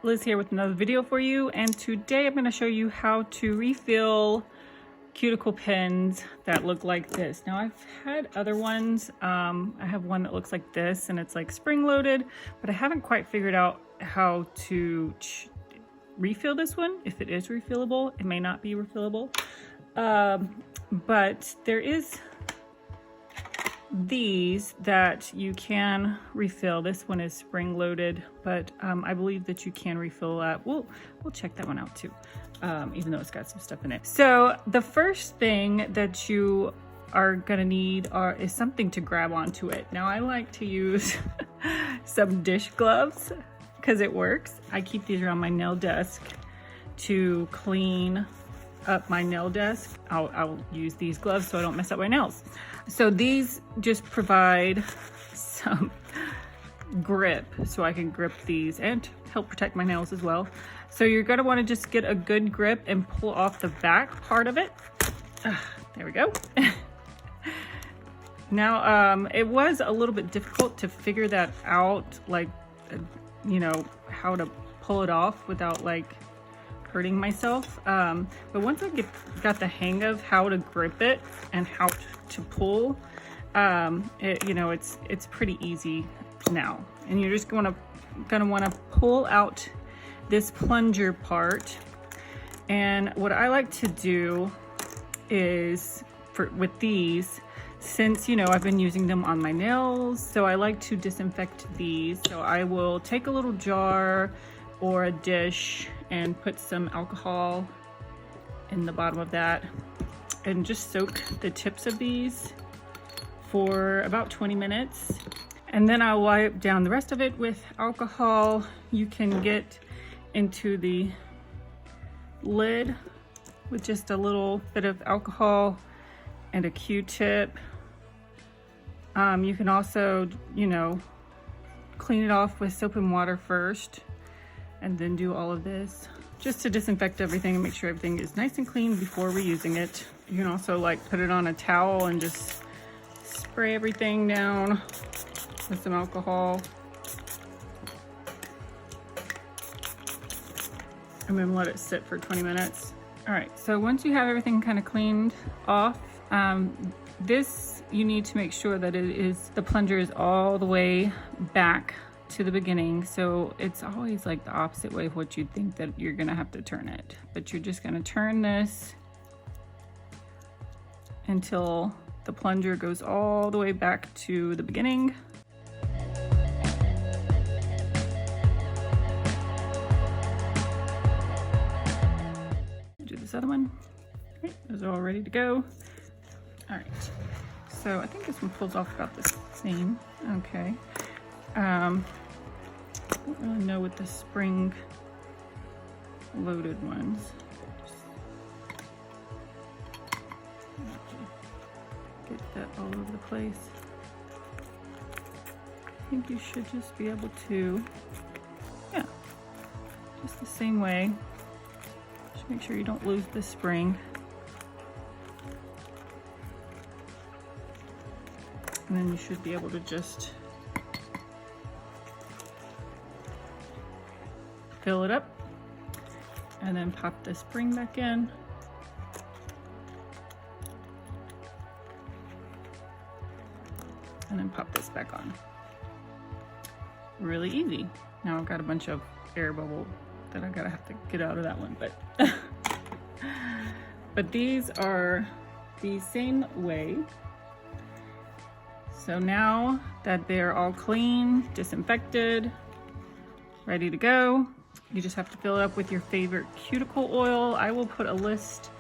Liz here with another video for you, and today I'm going to show you how to refill cuticle pins that look like this. Now I've had other ones. I have one that looks like this and it's like spring loaded, but I haven't quite figured out how to refill this one. If it is refillable, it may not be refillable, but there is these that you can refill. This one is spring loaded, but I believe that you can refill that. We'll check that one out too, even though it's got some stuff in it. So the first thing that you are gonna need is something to grab onto it. Now I like to use some dish gloves because it works. I keep these around my nail desk to clean up my nail desk. I'll use these gloves so I don't mess up my nails. So these just provide some grip so I can grip these and help protect my nails as well. So you're gonna wanna just get a good grip and pull off the back part of it. There we go. Now, it was a little bit difficult to figure that out, like, you know, how to pull it off without like hurting myself. But once I got the hang of how to grip it and how to pull, you know, it's pretty easy now. And you're just gonna want to pull out this plunger part. And what I like to do is with these, since, you know, I've been using them on my nails, so I like to disinfect these. So I will take a little jar or a dish and put some alcohol in the bottom of that and just soak the tips of these for about 20 minutes. And then I'll wipe down the rest of it with alcohol. You can get into the lid with just a little bit of alcohol and a Q-tip. You can also, you know, clean it off with soap and water first and then do all of this just to disinfect everything and make sure everything is nice and clean before reusing it. You can also like put it on a towel and just spray everything down with some alcohol. And then let it sit for 20 minutes. All right, so once you have everything kind of cleaned off, this, you need to make sure that the plunger is all the way back to the beginning. So it's always like the opposite way of what you'd think that you're gonna have to turn it. But you're just gonna turn this until the plunger goes all the way back to the beginning. Do this other one. Okay, those are all ready to go. All right, so I think this one pulls off about the same. Okay. I don't really know with the spring loaded ones. Get that all over the place. I think you should just be able to, yeah, just the same way. Just make sure you don't lose the spring. And then you should be able to just fill it up and then pop the spring back in. And then pop this back on. Really easy. Now I've got a bunch of air bubble that I gotta have to get out of that one, but these are the same way. So now that they're all clean, disinfected, ready to go, you just have to fill it up with your favorite cuticle oil. I will put a list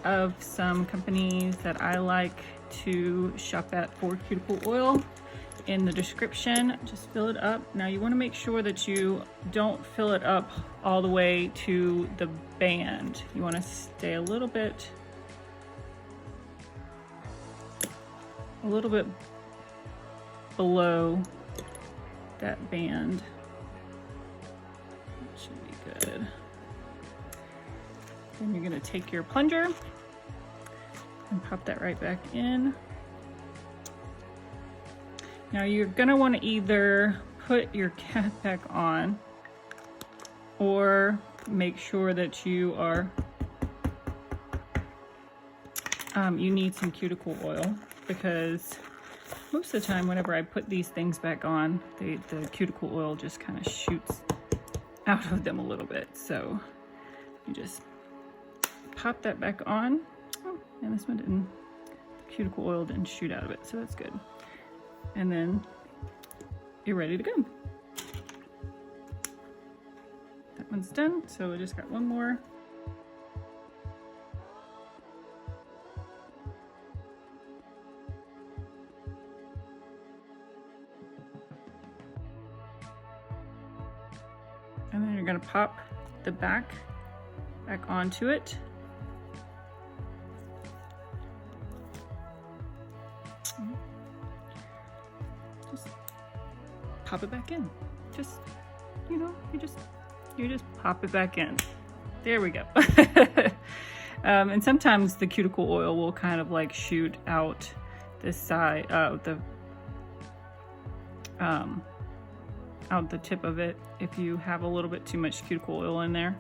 of some companies that I like to shop at for cuticle oil in the description. Just fill it up. Now you want to make sure that you don't fill it up all the way to the band. You want to stay a little bit below that band. That should be good. Then you're gonna take your plunger and pop that right back in. Now you're gonna want to either put your cap back on or make sure that you are, you need some cuticle oil, because most of the time whenever I put these things back on, the cuticle oil just kind of shoots out of them a little bit. So you just pop that back on. Oh, and this one didn't, cuticle oil didn't shoot out of it, so that's good. And then you're ready to go. That one's done, so we just got one more. And then you're gonna pop the back onto it. Just pop it back in. Just, you know, you just pop it back in. There we go. And sometimes the cuticle oil will kind of like shoot out this side of out the tip of it if you have a little bit too much cuticle oil in there.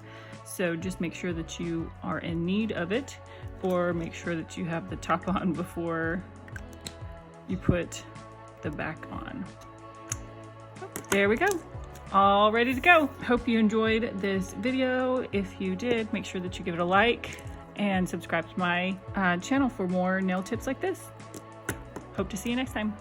So just make sure that you are in need of it, or make sure that you have the top on before you put the back on. There we go. All ready to go. Hope you enjoyed this video. If you did, make sure that you give it a like and subscribe to my channel for more nail tips like this. Hope to see you next time.